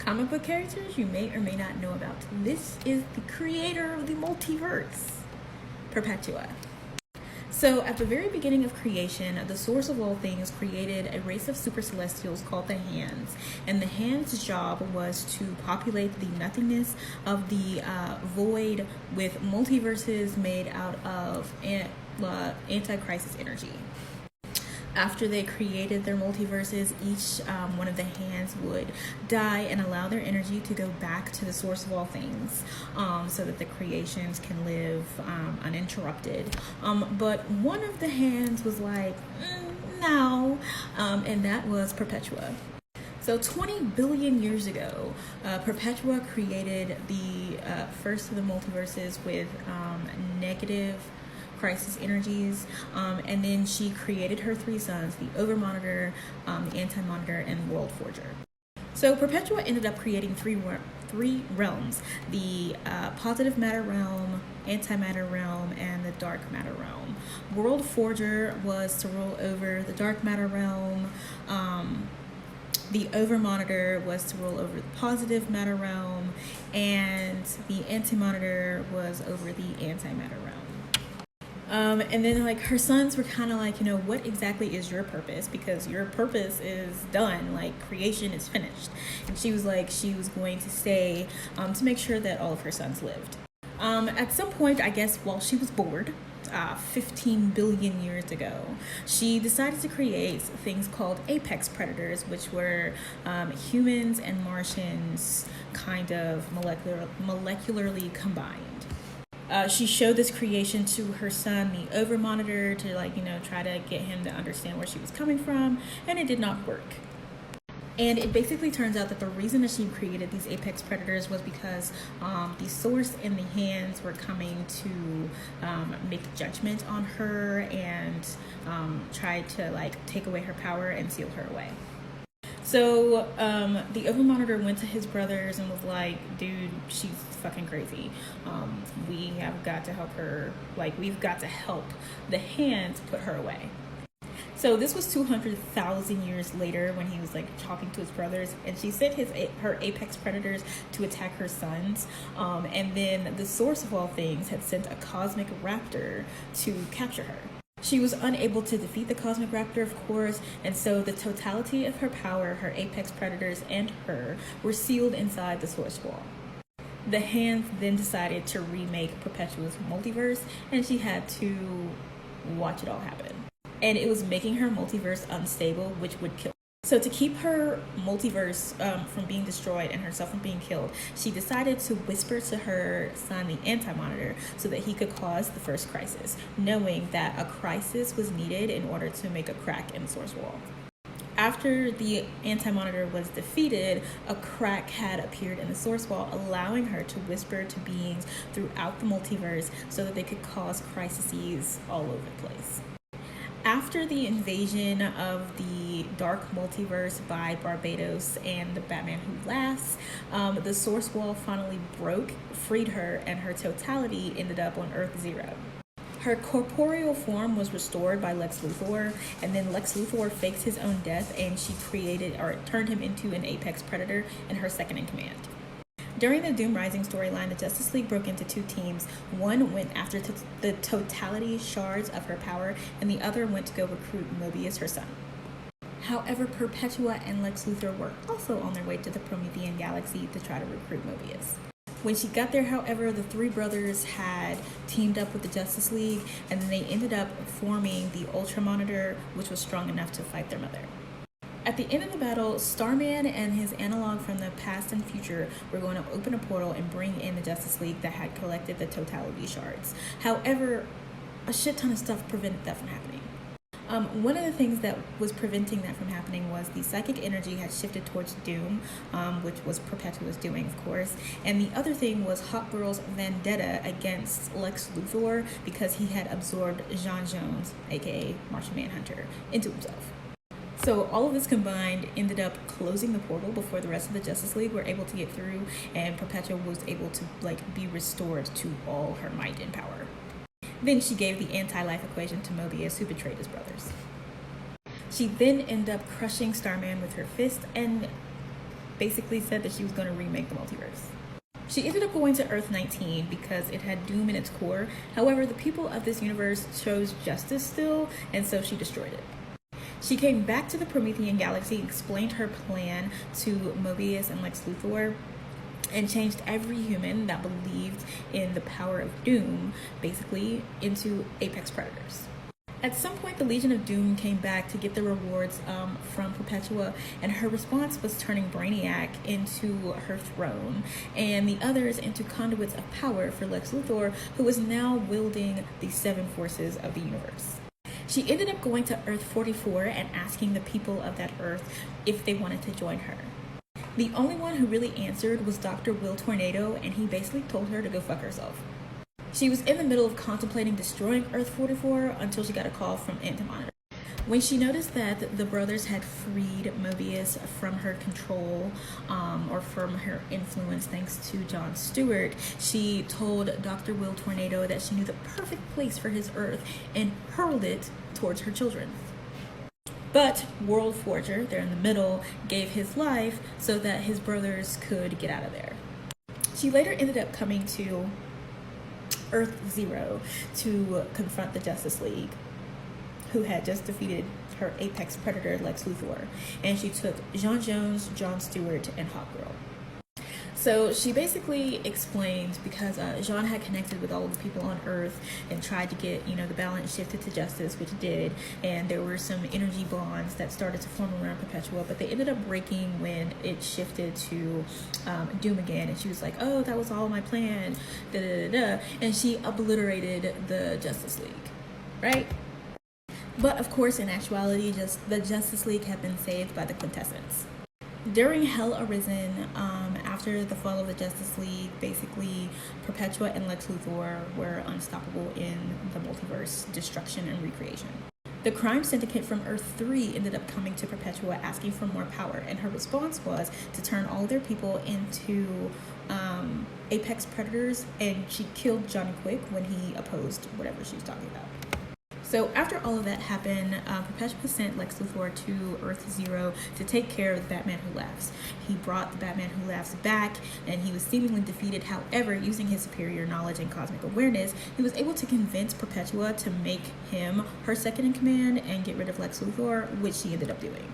comic book characters you may or may not know about. This is the creator of the multiverse, Perpetua. So at the very beginning of creation, the source of all things created a race of super celestials called the Hands. And the Hands' job was to populate the nothingness of the void with multiverses made out of anti-crisis energy. After they created their multiverses, each one of the Hands would die and allow their energy to go back to the source of all things, so that the creations can live uninterrupted. But one of the Hands was like, no, and that was Perpetua. So 20 billion years ago, Perpetua created the first of the multiverses with negative crisis energies, and then she created her three sons, the Overmonitor, the Anti-Monitor, and World Forger. So Perpetua ended up creating three realms: the positive matter realm, antimatter realm, and the dark matter realm. World Forger was to rule over the dark matter realm. The Overmonitor was to rule over the positive matter realm, and the Anti-Monitor was over the antimatter realm. And then like her sons were kind of like, what exactly is your purpose? Because your purpose is done, like creation is finished. And she was like, she was going to stay to make sure that all of her sons lived. At some point, I guess while she was bored, 15 billion years ago, she decided to create things called apex predators, which were humans and Martians kind of molecularly combined. She showed this creation to her son, the Overmonitor, to try to get him to understand where she was coming from, and it did not work. And it basically turns out that the reason that she created these apex predators was because the source and the Hands were coming to make judgment on her and try to take away her power and seal her away. So the Overmonitor went to his brothers and was like, dude, she's fucking crazy. We have got to help her. We've got to help the Hands put her away. So this was 200,000 years later when he was talking to his brothers, and she sent her apex predators to attack her sons. And then the source of all things had sent a cosmic raptor to capture her. She was unable to defeat the cosmic raptor, of course, and so the totality of her power, her apex predators, and her were sealed inside the source wall. The Hands then decided to remake Perpetua's multiverse, and she had to watch it all happen. And it was making her multiverse unstable, which would kill her. So to keep her multiverse from being destroyed and herself from being killed, she decided to whisper to her son, the Anti-Monitor, so that he could cause the first crisis, knowing that a crisis was needed in order to make a crack in the source wall. After the Anti-Monitor was defeated, a crack had appeared in the source wall, allowing her to whisper to beings throughout the multiverse so that they could cause crises all over the place. After the invasion of the Dark Multiverse by Barbados and the Batman Who Laughs, the source wall finally broke, freed her, and her totality ended up on Earth Zero. Her corporeal form was restored by Lex Luthor, and then Lex Luthor faked his own death, and she turned him into an apex predator and her second in command. During the Doom Rising storyline, the Justice League broke into two teams. One went after the totality shards of her power, and the other went to go recruit Mobius, her son. However, Perpetua and Lex Luthor were also on their way to the Promethean galaxy to try to recruit Mobius. When she got there, however, the three brothers had teamed up with the Justice League, and then they ended up forming the Ultra Monitor, which was strong enough to fight their mother. At the end of the battle, Starman and his analog from the past and future were going to open a portal and bring in the Justice League that had collected the totality shards. However, a shit ton of stuff prevented that from happening. One of the things that was preventing that from happening was the psychic energy had shifted towards Doom, which was Perpetua's doing, of course. And the other thing was Hawkgirl's vendetta against Lex Luthor because he had absorbed J'onn J'onzz, aka Martian Manhunter, into himself. So all of this combined ended up closing the portal before the rest of the Justice League were able to get through, and Perpetua was able to be restored to all her might and power. Then she gave the anti-life equation to Mobius, who betrayed his brothers. She then ended up crushing Starman with her fist, and basically said that she was going to remake the multiverse. She ended up going to Earth 19 because it had doom in its core. However, the people of this universe chose justice still, and so she destroyed it. She came back to the Promethean galaxy, explained her plan to Mobius and Lex Luthor, and changed every human that believed in the power of doom, basically, into apex predators. At some point, the Legion of Doom came back to get the rewards from Perpetua, and her response was turning Brainiac into her throne, and the others into conduits of power for Lex Luthor, who is now wielding the 7 forces of the universe. She ended up going to Earth 44 and asking the people of that Earth if they wanted to join her. The only one who really answered was Dr. Will Tornado, and he basically told her to go fuck herself. She was in the middle of contemplating destroying Earth 44 until she got a call from Antimonitor. When she noticed that the brothers had freed Mobius from her control or from her influence thanks to Jon Stewart, she told Dr. Will Tornado that she knew the perfect place for his Earth and hurled it towards her children. But World Forger, there in the middle, gave his life so that his brothers could get out of there. She later ended up coming to Earth Zero to confront the Justice League, who had just defeated her apex predator Lex Luthor, and she took J'onn J'onzz, Jon Stewart, and Hawkgirl. So she basically explains because J'onn had connected with all of the people on Earth and tried to get, the balance shifted to justice, which it did, and there were some energy bonds that started to form around Perpetua, but they ended up breaking when it shifted to Doom again, and she was like, oh, that was all my plan, and she obliterated the Justice League, right? But of course, in actuality, the Justice League had been saved by the Quintessence. During Hell Arisen, after the fall of the Justice League, basically Perpetua and Lex Luthor were unstoppable in the multiverse destruction and recreation. The crime syndicate from Earth 3 ended up coming to Perpetua asking for more power, and her response was to turn all their people into apex predators, and she killed Johnny Quick when he opposed whatever she was talking about. So after all of that happened, Perpetua sent Lex Luthor to Earth Zero to take care of the Batman Who Laughs. He brought the Batman Who Laughs back, and he was seemingly defeated. However, using his superior knowledge and cosmic awareness, he was able to convince Perpetua to make him her second in command and get rid of Lex Luthor, which she ended up doing.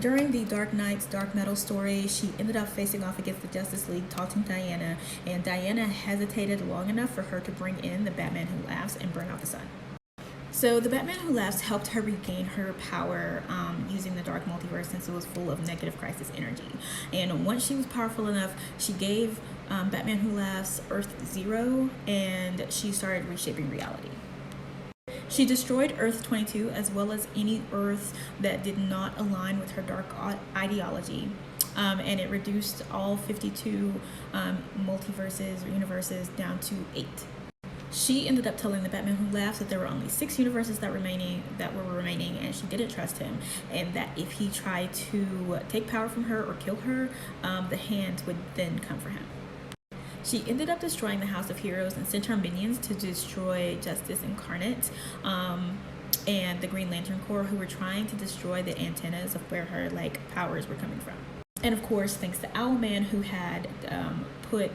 During the Dark Knight's Dark Metal story, she ended up facing off against the Justice League, taunting Diana, and Diana hesitated long enough for her to bring in the Batman Who Laughs and burn out the sun. So the Batman Who Laughs helped her regain her power using the Dark Multiverse, since it was full of negative crisis energy. And once she was powerful enough, she gave Batman Who Laughs Earth Zero, and she started reshaping reality. She destroyed Earth 22 as well as any Earth that did not align with her dark ideology. And it reduced all 52 multiverses or universes down to 8. She ended up telling the Batman Who Laughs that there were only 6 universes that were remaining, and she didn't trust him, and that if he tried to take power from her or kill her, the hands would then come for him. She ended up destroying the House of Heroes and sent her minions to destroy Justice Incarnate and the Green Lantern Corps, who were trying to destroy the antennas of where her powers were coming from. And of course, thanks to Owlman, who had put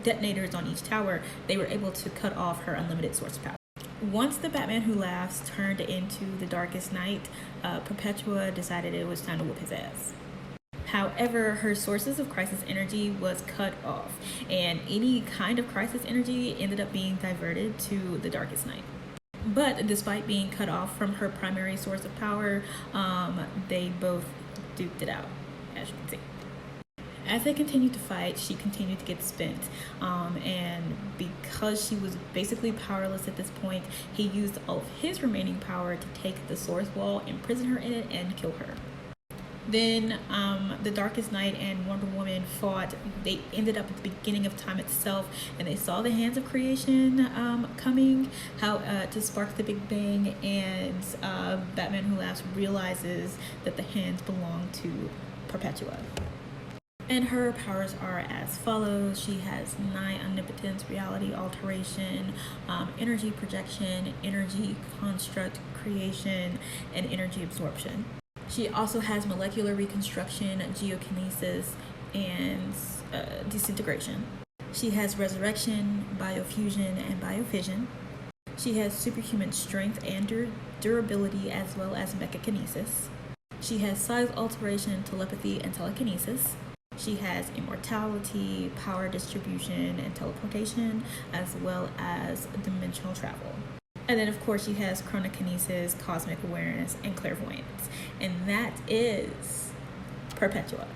detonators on each tower, they were able to cut off her unlimited source of power. Once the Batman Who Laughs turned into the Darkest Night, Perpetua decided it was time to whoop his ass. However, her sources of crisis energy was cut off, and any kind of crisis energy ended up being diverted to the Darkest Night. But despite being cut off from her primary source of power, they both duked it out, as you can see. As they continued to fight, she continued to get spent, and because she was basically powerless at this point, he used all of his remaining power to take the Source Wall, imprison her in it, and kill her. Then the Darkest Night and Wonder Woman fought. They ended up at the beginning of time itself, and they saw the hands of creation coming, to spark the Big Bang, and Batman Who Laughs realizes that the hands belong to Perpetua. And her powers are as follows. She has nigh omnipotence, reality alteration, energy projection, energy construct creation, and energy absorption. She also has molecular reconstruction, geokinesis, and disintegration. She has resurrection, biofusion, and biofission. She has superhuman strength and durability, as well as mechakinesis. She has size alteration, telepathy, and telekinesis. She has immortality, power distribution, and teleportation, as well as dimensional travel. And then, of course, she has chronokinesis, cosmic awareness, and clairvoyance. And that is Perpetua.